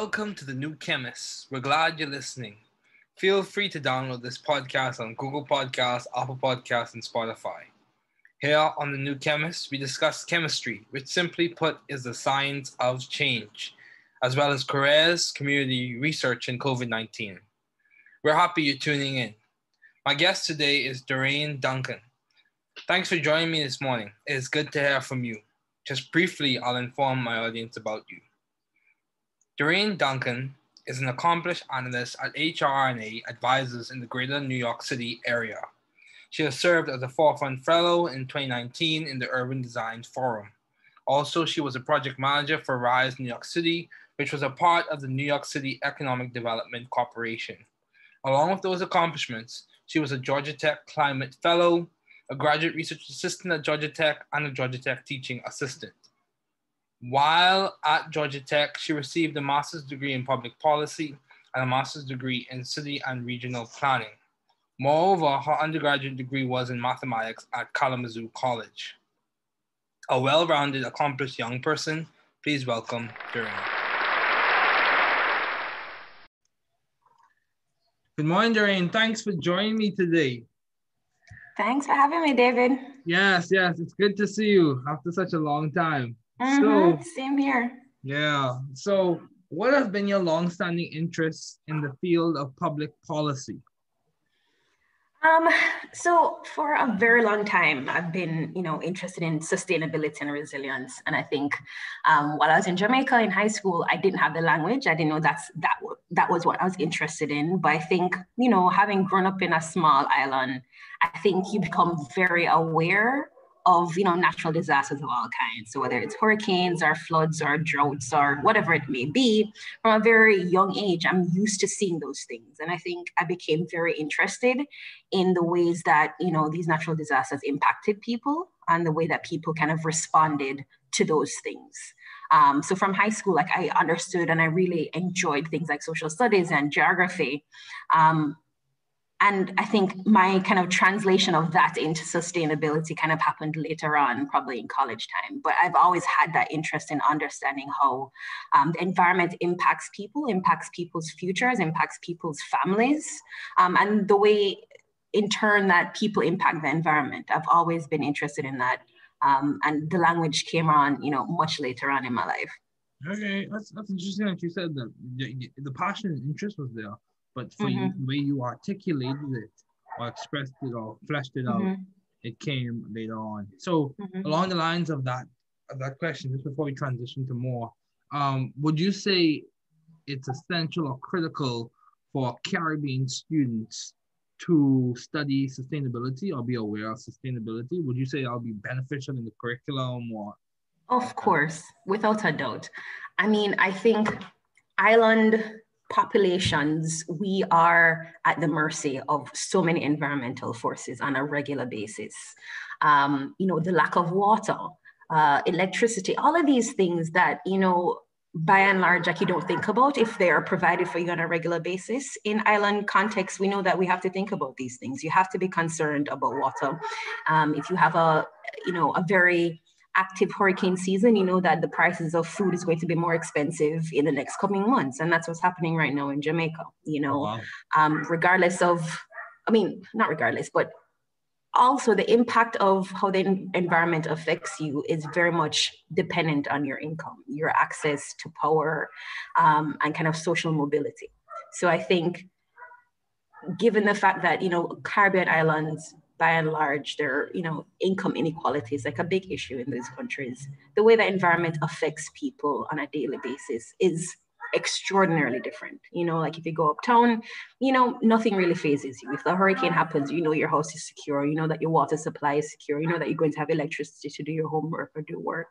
Welcome to the New Chemist. We're glad you're listening. Feel free to download this podcast on Google Podcasts, Apple Podcasts, and Spotify. Here on the New Chemist, we discuss chemistry, which simply put is the science of change, as well as careers, community, research, and COVID-19. We're happy you're tuning in. My guest today is Dorraine Duncan. Thanks for joining me this morning. It is good to hear from you. Just briefly, I'll inform my audience about you. Dorraine Duncan is an accomplished analyst at HR&A advisors in the greater New York City area. She has served as a Forefront Fellow in 2019 in the Urban Design Forum. Also, she was a project manager for RISE New York City, which was a part of the New York City Economic Development Corporation. Along with those accomplishments, she was a Georgia Tech Climate Fellow, a graduate research assistant at Georgia Tech, and a Georgia Tech teaching assistant. While at Georgia Tech, she received a master's degree in public policy and a master's degree in city and regional planning. Moreover, her undergraduate degree was in mathematics at Kalamazoo College. A well-rounded, accomplished young person, please welcome Dorraine. Good morning, Dorraine. Thanks for joining me today. Thanks for having me, David. Yes, it's good to see you after such a long time. So, same here. Yeah. So, what has been your long-standing interest in the field of public policy? So for a very long time, I've been, interested in sustainability and resilience. And I think while I was in Jamaica in high school, I didn't have the language. I didn't know that was what I was interested in. But I think, having grown up in a small island, I think you become very aware of, natural disasters of all kinds. So whether it's hurricanes or floods or droughts or whatever it may be, from a very young age, I'm used to seeing those things. And I think I became very interested in the ways that, these natural disasters impacted people and the way that people kind of responded to those things. So from high school, I understood and I really enjoyed things like social studies and geography. And I think my kind of translation of that into sustainability kind of happened later on, probably in college time. But I've always had that interest in understanding how the environment impacts people's futures, impacts people's families, and the way in turn that people impact the environment. I've always been interested in that. And the language came on, much later on in my life. Okay, that's interesting that you said that the passion and interest was there. But for you, the way you articulated it or expressed it or fleshed it out, it came later on. So along the lines of that question, just before we transition to more, would you say it's essential or critical for Caribbean students to study sustainability or be aware of sustainability? Would you say that would be beneficial in the curriculum or? Of course, without a doubt. I mean, I think island populations, we are at the mercy of so many environmental forces on a regular basis. The lack of water, electricity, all of these things that, by and large, you don't think about if they are provided for you on a regular basis. In island context, we know that we have to think about these things. You have to be concerned about water. If you have a very active hurricane season, that the prices of food is going to be more expensive in the next coming months. And that's what's happening right now in Jamaica, regardless of, not regardless, but also the impact of how the environment affects you is very much dependent on your income, your access to power, and kind of social mobility. So I think given the fact that, Caribbean islands, by and large, their income inequality is like a big issue in these countries. The way the environment affects people on a daily basis is extraordinarily different. If you go uptown, nothing really phases you. If a hurricane happens, your house is secure, that your water supply is secure, that you're going to have electricity to do your homework or do work.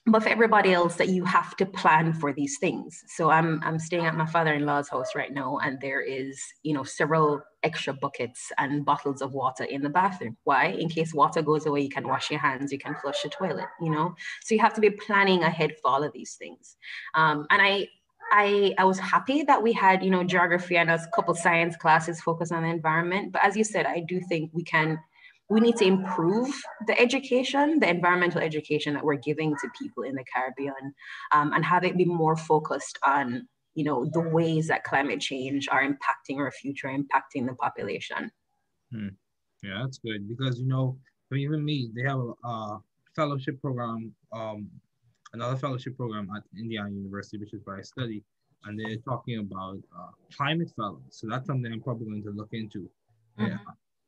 But for everybody else, that you have to plan for these things. So I'm staying at my father-in-law's house right now, and there is, several extra buckets and bottles of water in the bathroom. Why? In case water goes away, you can wash your hands, you can flush the toilet, So you have to be planning ahead for all of these things. And I was happy that we had, geography and a couple science classes focused on the environment. But as you said, I do think we can we need to improve the education, the environmental education that we're giving to people in the Caribbean, and have it be more focused on, the ways that climate change are impacting our future, impacting the population. Yeah, that's good because, even me, they have a fellowship program, another fellowship program at Indiana University, which is where I study, and they're talking about climate fellows. So that's something I'm probably going to look into. Yeah.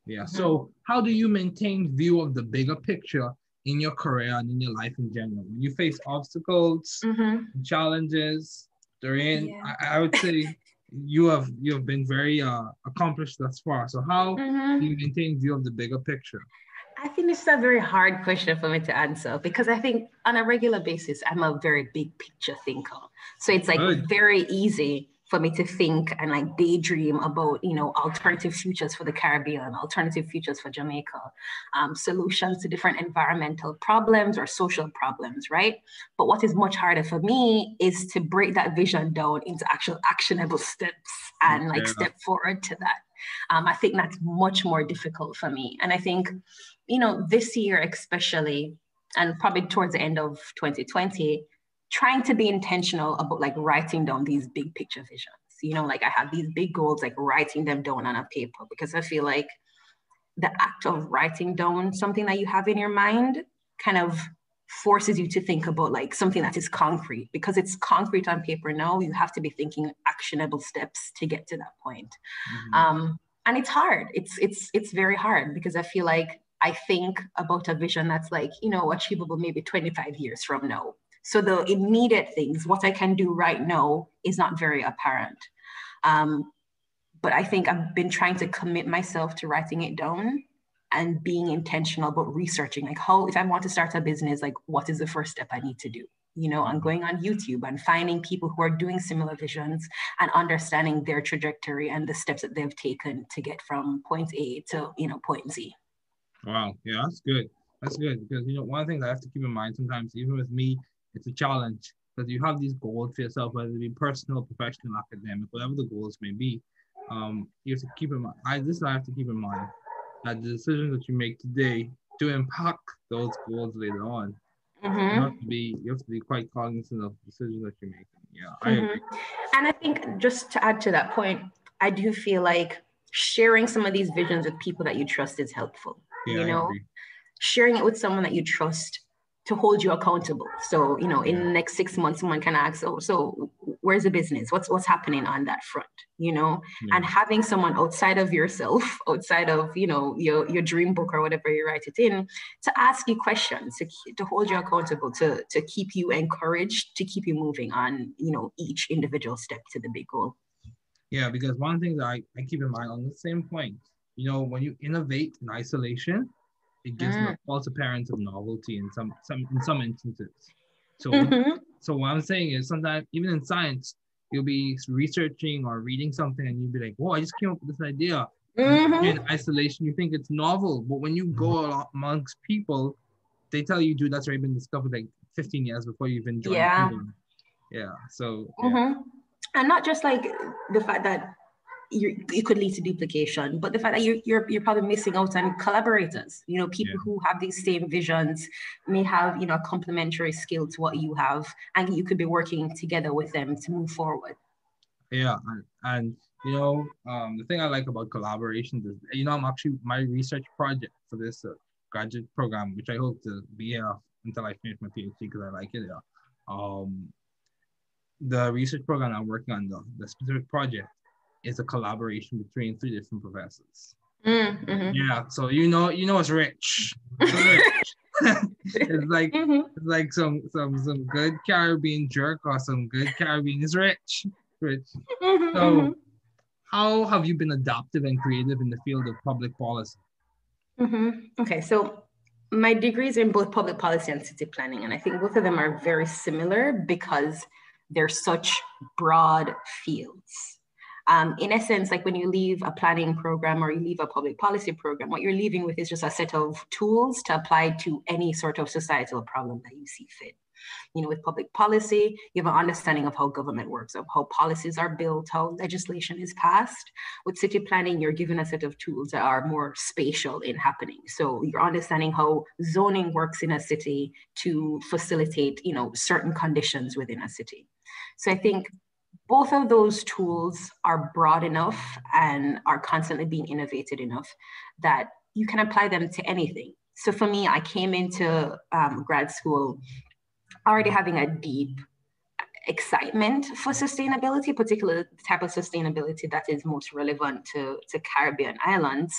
Yeah. So how do you maintain view of the bigger picture in your career and in your life in general? When you face obstacles, challenges, Dorraine, I would say you have been very accomplished thus far. So how do you maintain view of the bigger picture? I think this is a very hard question for me to answer because I think on a regular basis, I'm a very big picture thinker. So it's like very easy for me to think and like daydream about, alternative futures for the Caribbean, alternative futures for Jamaica, solutions to different environmental problems or social problems, right? But what is much harder for me is to break that vision down into actual actionable steps and step forward to that. I think that's much more difficult for me. And I think, this year especially, and probably towards the end of 2020, trying to be intentional about writing down these big picture visions. I have these big goals, writing them down on a paper, because I feel like the act of writing down something that you have in your mind kind of forces you to think about something that is concrete, because it's concrete on paper now. You have to be thinking actionable steps to get to that point. And it's hard. It's very hard because I feel like I think about a vision that's achievable maybe 25 years from now. So the immediate things, what I can do right now, is not very apparent. But I think I've been trying to commit myself to writing it down and being intentional about researching, if I want to start a business, what is the first step I need to do? I'm going on YouTube and finding people who are doing similar visions and understanding their trajectory and the steps that they've taken to get from point A to, point Z. Wow. Yeah, that's good. That's good because, one of the things I have to keep in mind sometimes, even with me, it's a challenge because you have these goals for yourself, whether it be personal, professional, academic, whatever the goals may be. You have to keep in mind, I have to keep in mind that the decisions that you make today to impact those goals later on. You have to be quite cognizant of the decisions that you're making. Yeah, I agree. And I think just to add to that point, I do feel like sharing some of these visions with people that you trust is helpful. Yeah, sharing it with someone that you trust to hold you accountable. So, in the next 6 months, someone can ask, so where's the business? What's happening on that front? And having someone outside of yourself, outside of, your dream book or whatever you write it in, to ask you questions, to hold you accountable, to keep you encouraged, to keep you moving on, each individual step to the big goal. Yeah, because one thing that I keep in mind on the same point, when you innovate in isolation, it gives a false appearance of novelty in some instances. So what I'm saying is sometimes even in science, you'll be researching or reading something and you'll be like, whoa, I just came up with this idea. In isolation, you think it's novel, but when you go amongst people, they tell you, dude, that's already been discovered 15 years before you even joined. Yeah. So and not just the fact that you could lead to duplication, but the fact that you're probably missing out on collaborators, people who have these same visions may have, a complementary skill to what you have, and you could be working together with them to move forward. Yeah. And the thing I like about collaborations is, I'm actually, my research project for this graduate program, which I hope to be here until I finish my PhD because I like it. The research program I'm working on, the specific project, is a collaboration between 3 different professors. Yeah, so it's rich. It's like some good Caribbean jerk or some good Caribbean is rich. So how have you been adaptive and creative in the field of public policy? Okay, so my degrees are in both public policy and city planning, and I think both of them are very similar because they're such broad fields. In essence, when you leave a planning program or you leave a public policy program, what you're leaving with is just a set of tools to apply to any sort of societal problem that you see fit. With public policy, you have an understanding of how government works, of how policies are built, how legislation is passed. With city planning, you're given a set of tools that are more spatial in happening. So you're understanding how zoning works in a city to facilitate, certain conditions within a city. So I think both of those tools are broad enough and are constantly being innovated enough that you can apply them to anything. So for me, I came into grad school already having a deep excitement for sustainability, particularly the type of sustainability that is most relevant to Caribbean islands.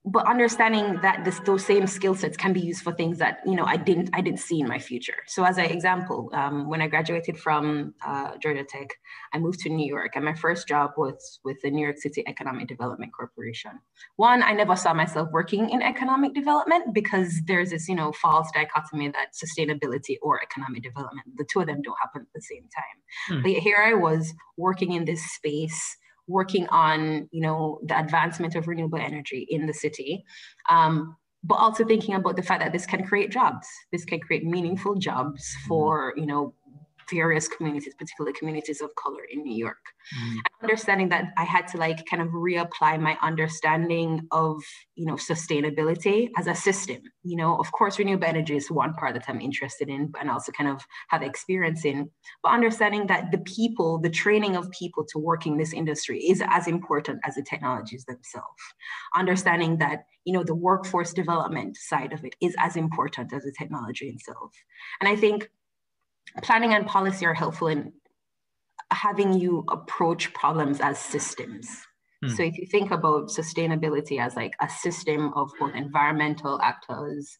But understanding that those same skill sets can be used for things that I didn't see in my future. So as an example, when I graduated from Georgia Tech, I moved to New York, and my first job was with the New York City Economic Development Corporation. One, I never saw myself working in economic development because there's this false dichotomy that sustainability or economic development, the two of them don't happen at the same time. But here I was working in this space, working on, the advancement of renewable energy in the city, but also thinking about the fact that this can create jobs. This can create meaningful jobs for, various communities, particularly communities of color in New York. Understanding that I had to kind of reapply my understanding of, sustainability as a system. Of course, renewable energy is one part that I'm interested in and also kind of have experience in, but understanding that the training of people to work in this industry is as important as the technologies themselves. Understanding that, the workforce development side of it is as important as the technology itself. And I think planning and policy are helpful in having you approach problems as systems. So if you think about sustainability as a system of both environmental actors,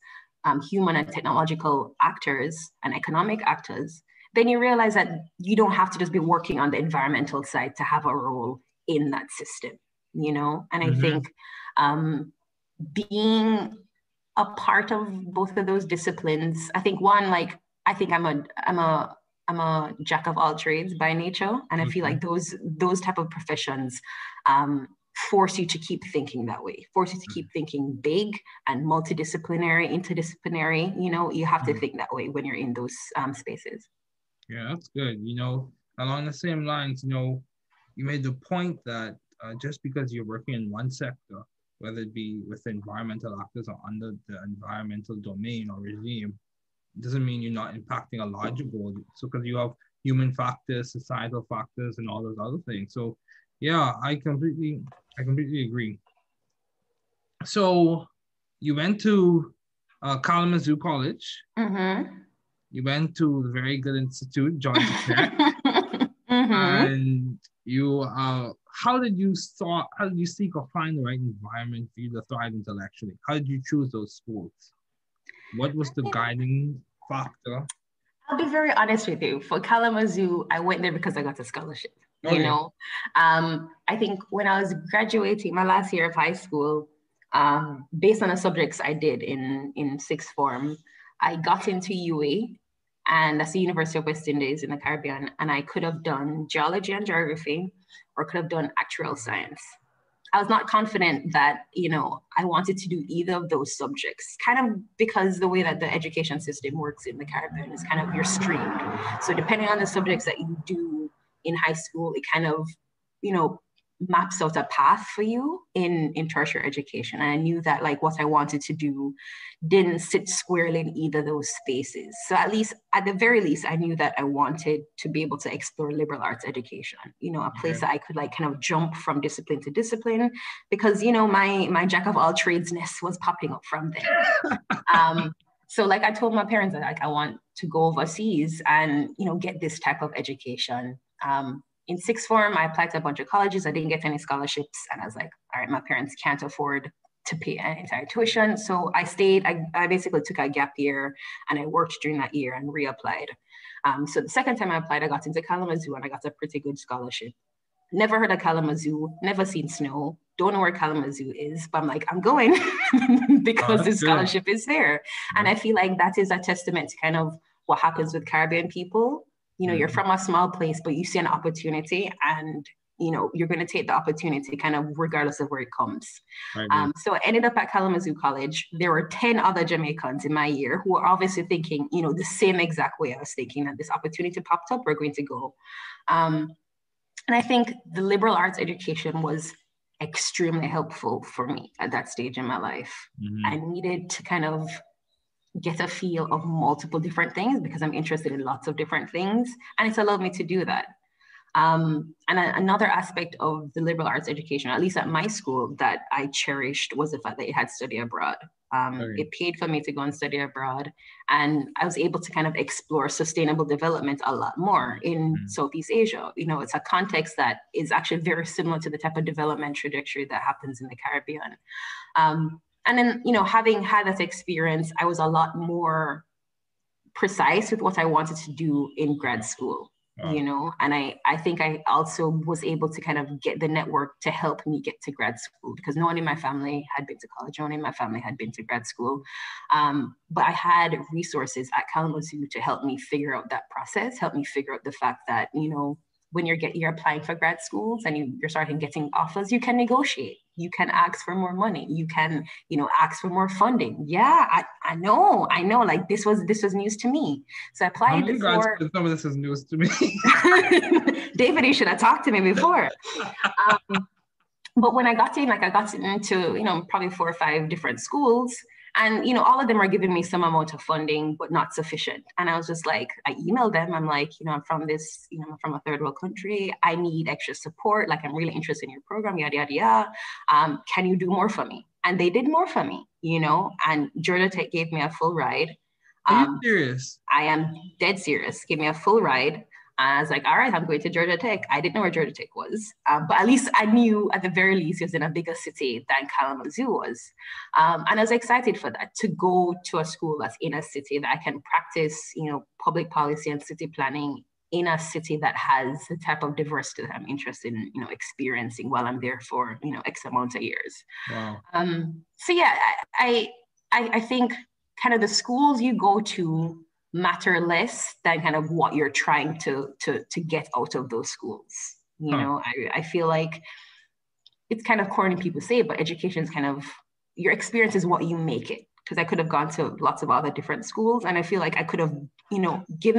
human and technological actors, and economic actors, then you realize that you don't have to just be working on the environmental side to have a role in that system, And I think being a part of both of those disciplines, I think I think I'm a jack of all trades by nature, and I feel like those type of professions force you to keep thinking that way, force you to keep thinking big and multidisciplinary, interdisciplinary. You have to think that way when you're in those spaces. Yeah, that's good. Along the same lines, you made the point that just because you're working in one sector, whether it be with environmental actors or under the environmental domain or regime, doesn't mean you're not impacting a larger goal. So because you have human factors, societal factors, and all those other things. So yeah, I completely agree. So you went to Kalamazoo College. You went to the very good institute, Georgia Tech. And you how did you seek or find the right environment for you to thrive intellectually? How did you choose those schools? What was the guiding factor? I'll be very honest with you. For Kalamazoo, I went there because I got a scholarship. Okay. I think when I was graduating my last year of high school, based on the subjects I did in sixth form, I got into UA, and that's the University of West Indies in the Caribbean, and I could have done geology and geography, or could have done actuarial science. I was not confident that, I wanted to do either of those subjects, kind of because the way that the education system works in the Caribbean is kind of you're streamed. So depending on the subjects that you do in high school, it kind of, maps out a path for you in tertiary education. And I knew that what I wanted to do didn't sit squarely in either of those spaces. So at the very least, I knew that I wanted to be able to explore liberal arts education, a place that I could kind of jump from discipline to discipline, because, my jack of all trades-ness was popping up from there. So I told my parents that I want to go overseas and, get this type of education. In sixth form, I applied to a bunch of colleges. I didn't get any scholarships. And I was like, all right, my parents can't afford to pay an entire tuition. So I stayed. I basically took a gap year, and I worked during that year and reapplied. So the second time I applied, I got into Kalamazoo, and I got a pretty good scholarship. Never heard of Kalamazoo, never seen snow, don't know where Kalamazoo is, but I'm like, I'm going because the scholarship is there. And I feel like that is a testament to kind of what happens with Caribbean people. You're from a small place, but you see an opportunity and, you're going to take the opportunity kind of regardless of where it comes. So I ended up at Kalamazoo College. There were 10 other Jamaicans in my year who were obviously thinking, the same exact way I was thinking, that this opportunity popped up, we're going to go. And I think the liberal arts education was extremely helpful for me at that stage in my life. I needed to kind of get a feel of multiple different things because I'm interested in lots of different things. And it's allowed me to do that. And another aspect of the liberal arts education, at least at my school, that I cherished was the fact that it had study abroad. It paid for me to go and study abroad. And I was able to kind of explore sustainable development a lot more in Southeast Asia. It's a context that is actually very similar to the type of development trajectory that happens in the Caribbean. And then, having had that experience, I was a lot more precise with what I wanted to do in grad school. And I think I also was able to kind of get the network to help me get to grad school, because no one in my family had been to college, no one in my family had been to grad school. But I had resources at Kalamazoo to help me figure out that process, help me figure out the fact that, when you're applying for grad schools and you're starting getting offers, you can negotiate. You can ask for more money. You can, ask for more funding. Yeah, I know. Like this was news to me. So I applied before. Some of this is news to me. David, you should have talked to me before. But when I got into, probably 4 or 5 different schools, and, all of them are giving me some amount of funding, but not sufficient. And I was just like, I emailed them. I'm like, I'm from this, I'm from a third world country. I need extra support. Like, I'm really interested in your program, yada, yada, yada. Can you do more for me? And they did more for me, and Georgia Tech gave me a full ride. Are you serious? I am dead serious. Gave me a full ride. I was like, all right, I'm going to Georgia Tech. I didn't know where Georgia Tech was, but at least I knew at the very least it was in a bigger city than Kalamazoo was. And I was excited for that, to go to a school that's in a city that I can practice, public policy and city planning in a city that has the type of diversity that I'm interested in, experiencing while I'm there for, X amount of years. Wow. So yeah, I think kind of the schools you go to matter less than kind of what you're trying to get out of those schools. I feel like it's kind of corny people say, but education is kind of, your experience is what you make it. Because I could have gone to lots of other different schools, and I feel like I could have,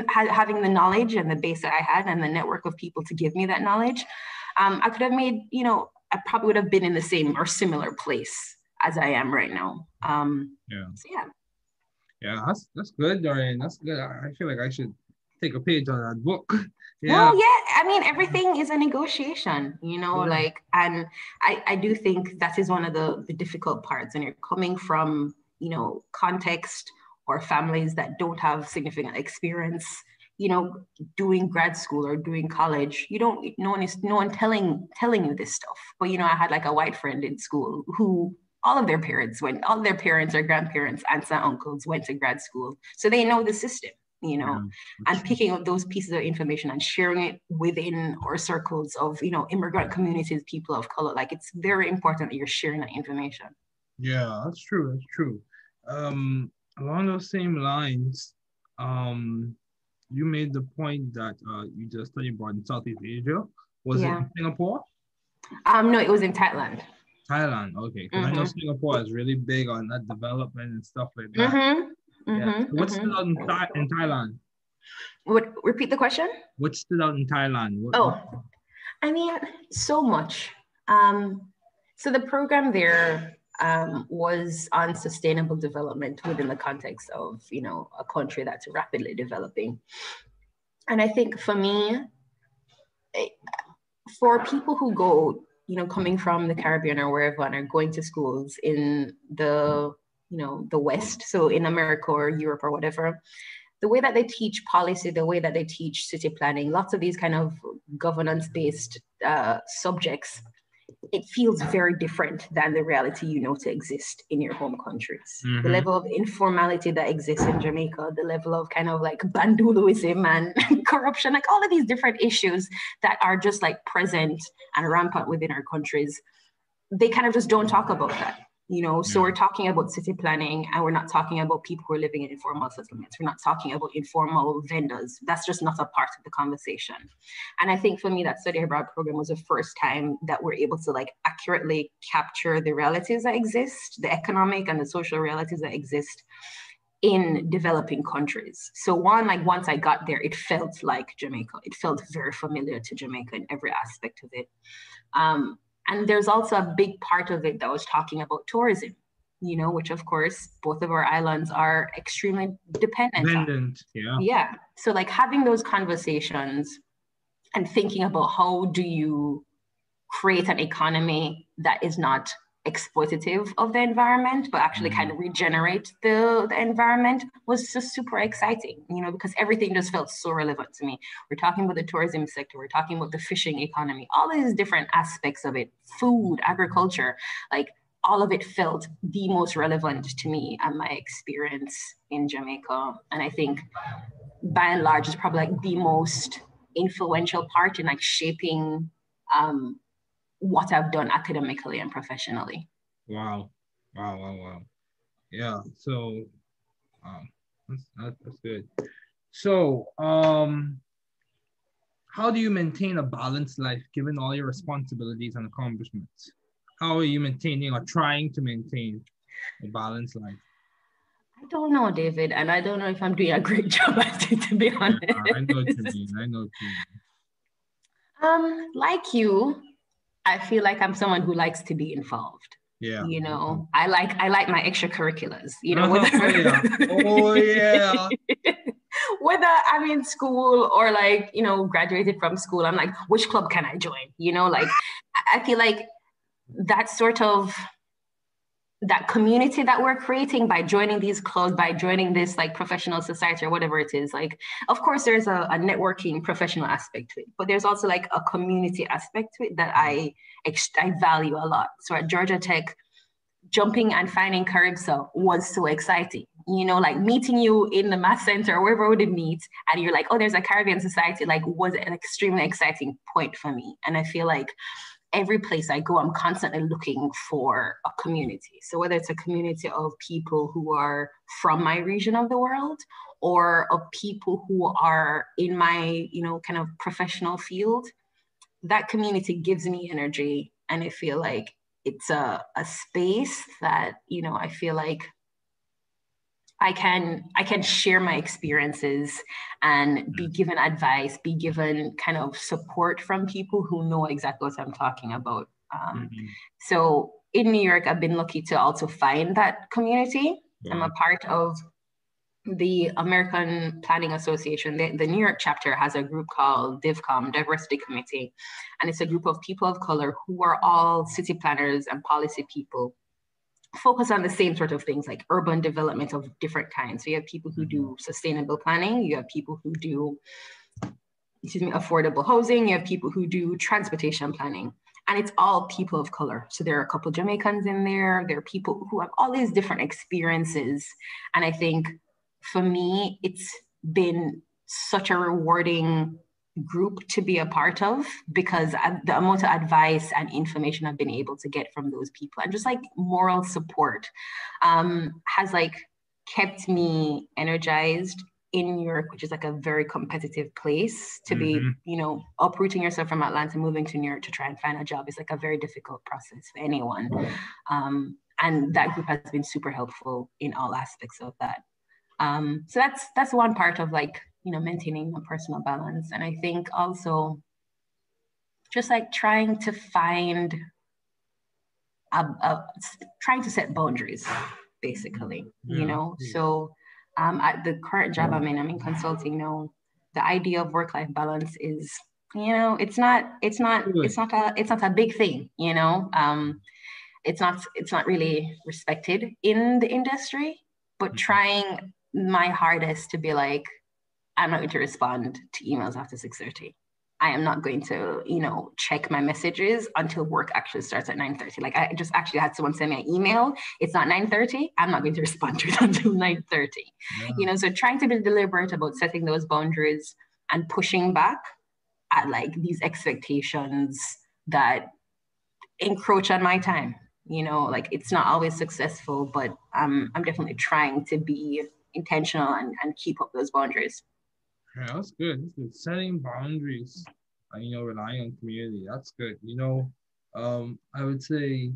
having the knowledge and the base that I had and the network of people to give me that knowledge, I could have made, I probably would have been in the same or similar place as I am right now. So yeah. Yeah, that's good, Dorraine. That's good. I feel like I should take a page on that book. Well, yeah, I mean, everything is a negotiation, like, and I do think that is one of the difficult parts. And you're coming from, context or families that don't have significant experience, doing grad school or doing college. No one telling you this stuff. But, I had like a white friend in school who all of their parents or grandparents, aunts and uncles went to grad school. So they know the system, and picking up those pieces of information and sharing it within our circles of, immigrant communities, people of color. Like, it's very important that you're sharing that information. Yeah, that's true. That's true. Along those same lines, you made the point that you just studied abroad in Southeast Asia. Was it in Singapore? No, it was in Thailand. Thailand, okay. Because I know Singapore is really big on that development and stuff like that. So what stood out in Thailand? What? Repeat the question? What stood out in Thailand? I mean, so much. So the program there was on sustainable development within the context of, a country that's rapidly developing. And I think for me, for people who go, coming from the Caribbean or wherever and are going to schools in the, the West, so in America or Europe or whatever, the way that they teach policy, the way that they teach city planning, lots of these kind of governance-based subjects, it feels very different than the reality to exist in your home countries. The level of informality that exists in Jamaica, the level of kind of like banduloism and corruption, like all of these different issues that are just like present and rampant within our countries, they kind of just don't talk about that. So we're talking about city planning, and we're not talking about people who are living in informal settlements. We're not talking about informal vendors. That's just not a part of the conversation. And I think for me, that study abroad program was the first time that we're able to like accurately capture the realities that exist, the economic and the social realities that exist in developing countries. So once I got there, it felt like Jamaica. It felt very familiar to Jamaica in every aspect of it. And there's also a big part of it that was talking about tourism, which of course, both of our islands are extremely dependent on. Yeah. So like having those conversations and thinking about how do you create an economy that is not exploitative of the environment, but actually kind of regenerate the environment was just super exciting, because everything just felt so relevant to me. We're talking about the tourism sector, we're talking about the fishing economy, all these different aspects of it, food, agriculture, like all of it felt the most relevant to me and my experience in Jamaica. And I think by and large is probably like the most influential part in like shaping what I've done academically and professionally. Wow. Yeah. So that's good. So how do you maintain a balanced life given all your responsibilities and accomplishments? How are you maintaining or trying to maintain a balanced life? I don't know, David, and I don't know if I'm doing a great job at it, to be honest. Yeah, I know what you mean. Like you, I feel like I'm someone who likes to be involved. Yeah. I like my extracurriculars, Oh yeah. Whether I'm in school or like, graduated from school, I'm like, which club can I join? Like I feel like that sort of that community that we're creating by joining these clubs, by joining this like professional society or whatever it is, like, of course, there's a networking professional aspect to it, but there's also like a community aspect to it that I value a lot. So at Georgia Tech, jumping and finding Caribsa was so exciting. Like meeting you in the math center or wherever we would meet, and you're like, oh, there's a Caribbean society, like was an extremely exciting point for me. And I feel like every place I go, I'm constantly looking for a community. So whether it's a community of people who are from my region of the world or of people who are in my, kind of professional field, that community gives me energy. And I feel like it's a space that, I feel like I can share my experiences and be given advice, be given kind of support from people who know exactly what I'm talking about. So in New York, I've been lucky to also find that community. Yeah. I'm a part of the American Planning Association. The New York chapter has a group called DivCom, Diversity Committee. And it's a group of people of color who are all city planners and policy people, focus on the same sort of things like urban development of different kinds. So you have people who do sustainable planning, you have people who do, affordable housing, you have people who do transportation planning, and it's all people of color. So there are a couple of Jamaicans in there, there are people who have all these different experiences. And I think for me, it's been such a rewarding group to be a part of, because the amount of advice and information I've been able to get from those people and just like moral support has like kept me energized in New York, which is like a very competitive place to be, uprooting yourself from Atlanta, moving to New York to try and find a job is like a very difficult process for anyone. And that group has been super helpful in all aspects of that. So that's one part of like, maintaining a personal balance. And I think also just like trying to find, trying to set boundaries, basically, So at the current job I'm in consulting now, the idea of work-life balance is, it's not a big thing, it's not really respected in the industry, but trying my hardest to be like, I'm not going to respond to emails after 6:30. I am not going to, check my messages until work actually starts at 9:30. Like I just actually had someone send me an email. It's not 9:30. I'm not going to respond to it until 9:30. Yeah. So trying to be deliberate about setting those boundaries and pushing back at like these expectations that encroach on my time. Like it's not always successful, but I'm definitely trying to be intentional and keep up those boundaries. Yeah, that's good. That's good. Setting boundaries, relying on community. That's good. I would say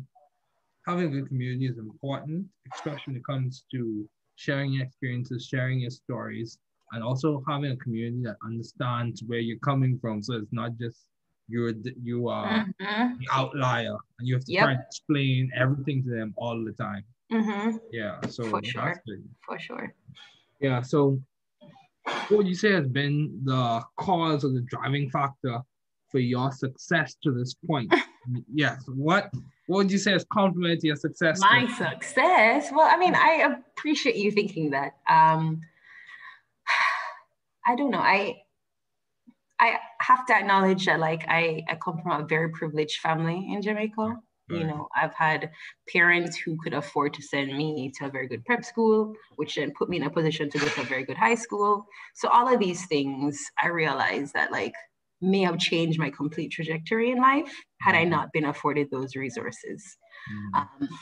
having a good community is important, especially when it comes to sharing your experiences, sharing your stories, and also having a community that understands where you're coming from. So it's not just you are Mm-hmm. the outlier, and you have to try and Yep. explain everything to them all the time. Mm-hmm. Yeah, For so that's sure. good. For sure. Yeah, so what would you say has been the cause or the driving factor for your success to this point? Yes. What would you say has complemented your success to My success. Well, I mean, I appreciate you thinking that. I don't know. I have to acknowledge that like I come from a very privileged family in Jamaica. Right. I've had parents who could afford to send me to a very good prep school, which then put me in a position to go to a very good high school. So all of these things, I realized that like may have changed my complete trajectory in life had I not been afforded those resources.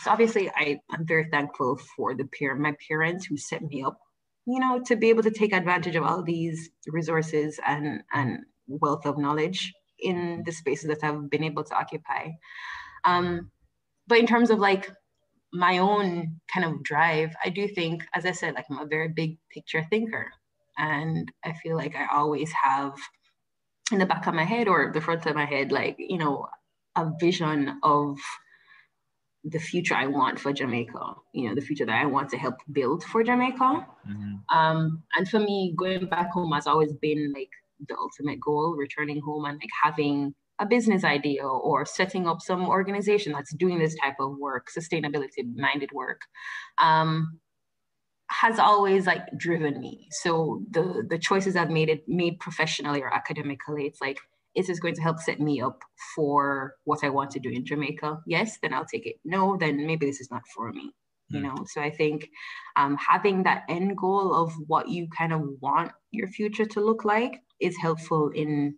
So obviously I'm very thankful for my parents who set me up, to be able to take advantage of all these resources and wealth of knowledge in the spaces that I've been able to occupy. But in terms of like my own kind of drive, I do think, as I said, like I'm a very big picture thinker. And I feel like I always have in the back of my head or the front of my head, like, a vision of the future I want for Jamaica, the future that I want to help build for Jamaica. And for me, going back home has always been like the ultimate goal, returning home and like having a business idea or setting up some organization that's doing this type of work, sustainability minded work, has always like driven me. So the choices I've made professionally or academically, it's like, is this going to help set me up for what I want to do in Jamaica? Yes, then I'll take it. No, then maybe this is not for me. So I think having that end goal of what you kind of want your future to look like is helpful in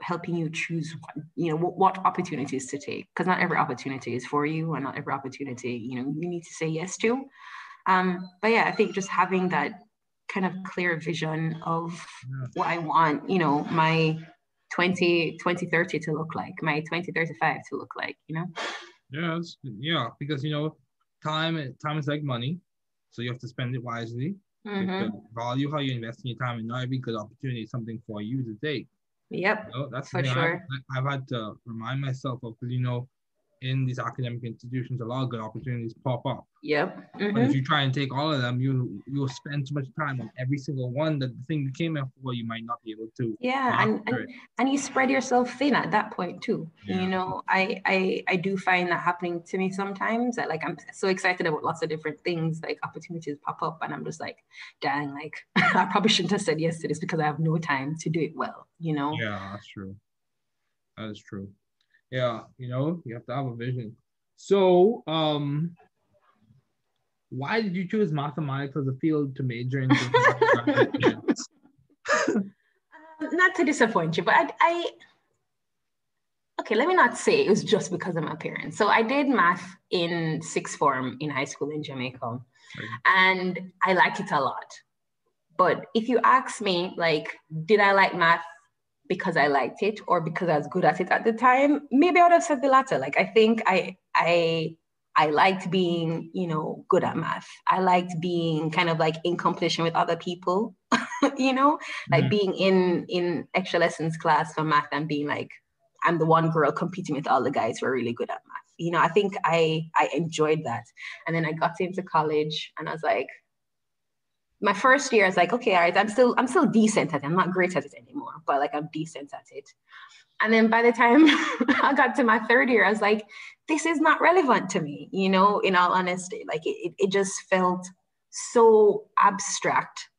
helping you choose what opportunities to take, because not every opportunity is for you and not every opportunity you need to say yes to. But yeah, I think just having that kind of clear vision of what I want my 2030 to look like, my 2035 to look like. Yeah, because time is like money, so you have to spend it wisely. You have to value how you invest in your time, and not every good opportunity is something for you to take. Yep, That's the for thing sure. I've had to remind myself of, because in these academic institutions, a lot of good opportunities pop up. Yep. But if you try and take all of them, you'll spend too much time on every single one. That the thing you came here for, you might not be able to. Yeah, and you spread yourself thin at that point too. Yeah. I do find that happening to me sometimes. That like I'm so excited about lots of different things, like opportunities pop up, and I'm just like, dang, like I probably shouldn't have said yes to this because I have no time to do it well. Yeah, that's true. That is true. Yeah, you have to have a vision. So, why did you choose mathematics as a field to major in? Not to disappoint you, but okay, let me not say it was just because of my parents. So I did math in sixth form in high school in Jamaica, and I like it a lot. But if you ask me, like, did I like math because I liked it or because I was good at it at the time? Maybe I would have said the latter. Like, I think I liked being, good at math. I liked being kind of like in competition with other people, like being in extra lessons class for math and being like, I'm the one girl competing with all the guys who are really good at math. I think I enjoyed that. And then I got into college and I was like, my first year, I was like, okay, all right, I'm still decent at it. I'm not great at it anymore, but like I'm decent at it. And then by the time I got to my third year, I was like, this is not relevant to me, in all honesty. Like it just felt so abstract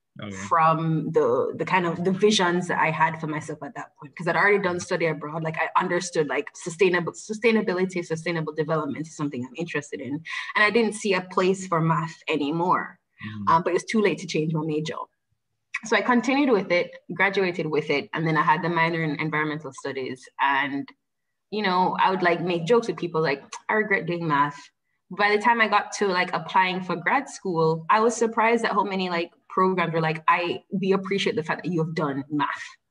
from the kind of the visions that I had for myself at that point. Because I'd already done study abroad. Like I understood like sustainability, sustainable development is something I'm interested in. And I didn't see a place for math anymore. But it was too late to change my major. So I continued with it, graduated with it, and then I had the minor in environmental studies. And you know, I would like make jokes with people like, I regret doing math. By the time I got to like applying for grad school, I was surprised at how many like programs were like, we appreciate the fact that you have done math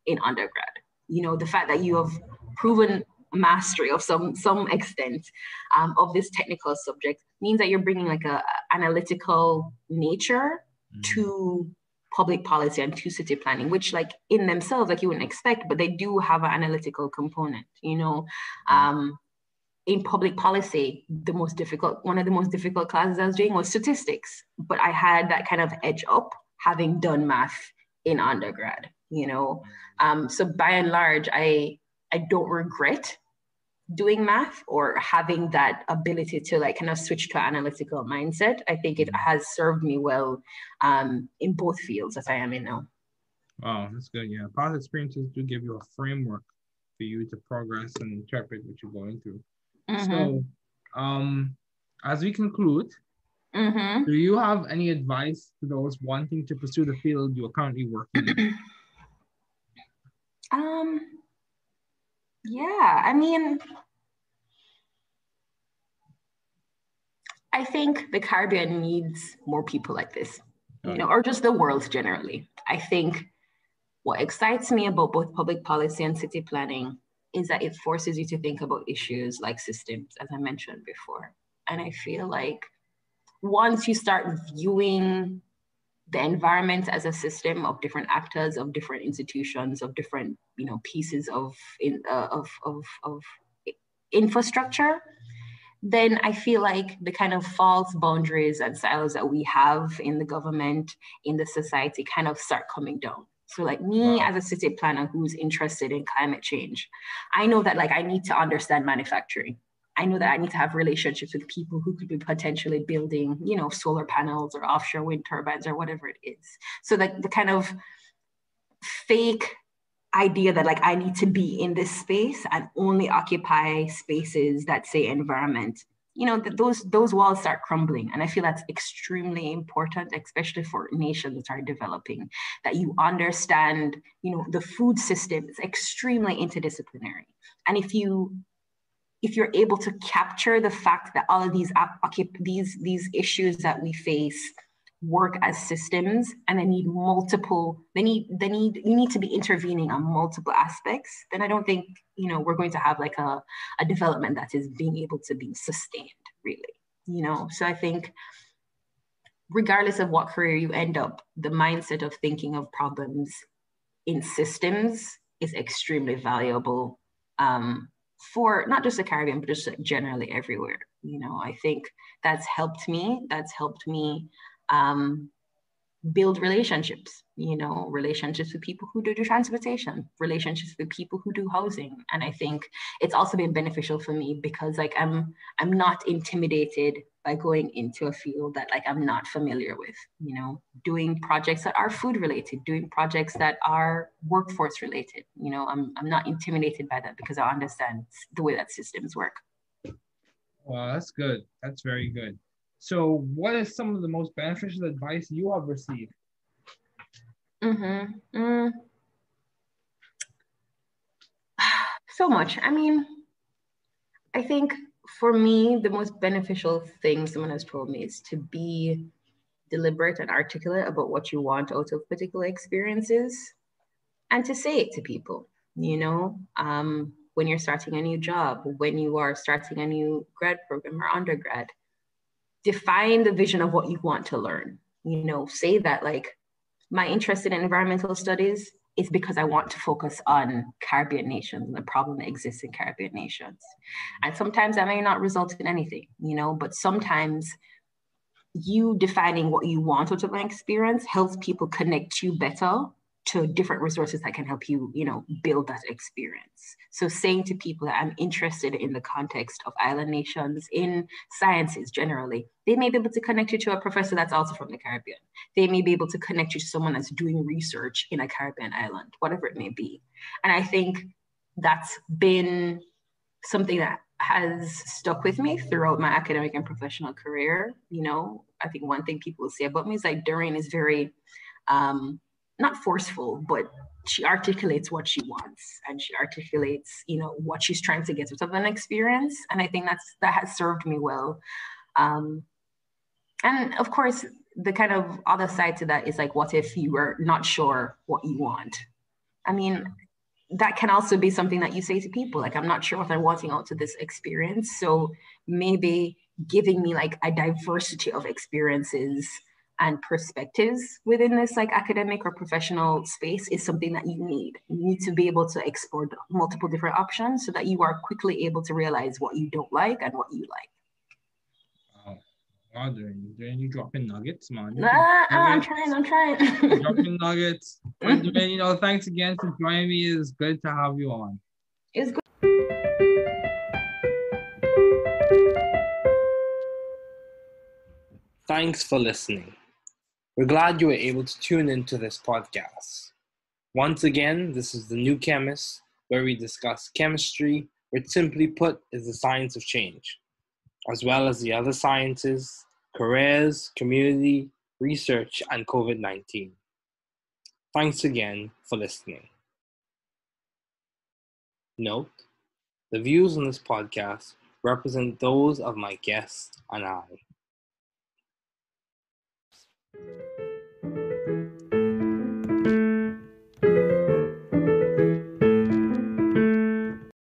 in undergrad. You know, the fact that you have proven mastery of some extent of this technical subject means that you're bringing like a analytical nature to public policy and to city planning, which like in themselves, like you wouldn't expect, but they do have an analytical component, you know. In public policy, one of the most difficult classes I was doing was statistics, but I had that kind of edge up having done math in undergrad, you know. So by and large, I don't regret doing math or having that ability to like kind of switch to an analytical mindset. I think it has served me well in both fields as I am in now. Wow, that's good. Yeah, past experiences do give you a framework for you to progress and interpret what you're going through. So, as we conclude, do you have any advice to those wanting to pursue the field you are currently working in? Yeah, I mean, I think the Caribbean needs more people like this, you know, or just the world generally. I think what excites me about both public policy and city planning is that it forces you to think about issues like systems, as I mentioned before. And I feel like once you start viewing the environment as a system of different actors, of different institutions, of different, you know, pieces of infrastructure, then I feel like the kind of false boundaries and silos that we have in the government, in the society, kind of start coming down. So like me as a city planner who's interested in climate change, I know that like I need to understand manufacturing. I know that I need to have relationships with people who could be potentially building, you know, solar panels or offshore wind turbines or whatever it is. So like the kind of fake idea that like I need to be in this space and only occupy spaces that say environment, you know, those walls start crumbling. And I feel that's extremely important, especially for nations that are developing, that you understand, you know, the food system is extremely interdisciplinary. And if you're able to capture the fact that all of these issues that we face work as systems and you need to be intervening on multiple aspects, then I don't think, you know, we're going to have like a development that is being able to be sustained, really, you know. So I think regardless of what career you end up, the mindset of thinking of problems in systems is extremely valuable for not just the Caribbean, but just generally everywhere. You know, I think that's helped me. Build relationships, you know, relationships with people who do transportation, relationships with people who do housing. And I think it's also been beneficial for me because like I'm not intimidated by going into a field that like I'm not familiar with, you know, doing projects that are food related, doing projects that are workforce related. You know, I'm not intimidated by that because I understand the way that systems work. Well, that's good. That's very good. So what is some of the most beneficial advice you have received? So much. I mean, I think for me, the most beneficial thing someone has told me is to be deliberate and articulate about what you want out of particular experiences and to say it to people, you know, when you're starting a new job, when you are starting a new grad program or undergrad. Define the vision of what you want to learn. You know, say that like my interest in environmental studies is because I want to focus on Caribbean nations and the problem that exists in Caribbean nations. And sometimes that may not result in anything, you know, but sometimes you defining what you want out of an experience helps people connect you better to different resources that can help you, you know, build that experience. So saying to people that I'm interested in the context of island nations in sciences generally, they may be able to connect you to a professor that's also from the Caribbean. They may be able to connect you to someone that's doing research in a Caribbean island, whatever it may be. And I think that's been something that has stuck with me throughout my academic and professional career. You know, I think one thing people will say about me is like Dorraine is very not forceful, but she articulates what she wants, and she articulates, what she's trying to get out of an experience. And I think that has served me well. And of course, the kind of other side to that is like, what if you were not sure what you want? I mean, that can also be something that you say to people, like, I'm not sure what I'm wanting out of this experience. So maybe giving me like a diversity of experiences and perspectives within this like academic or professional space is something that you need. You need to be able to explore multiple different options so that you are quickly able to realize what you don't like and what you like. Wow, Dorraine, you dropping nuggets, man. I'm trying. Dropping nuggets. But Dorraine, thanks again for joining me. It's good to have you on. It's good. Thanks for listening. We're glad you were able to tune into this podcast. Once again, this is the New Chemist, where we discuss chemistry, which simply put is the science of change, as well as the other sciences, careers, community, research, and COVID-19. Thanks again for listening. Note, the views on this podcast represent those of my guests and I.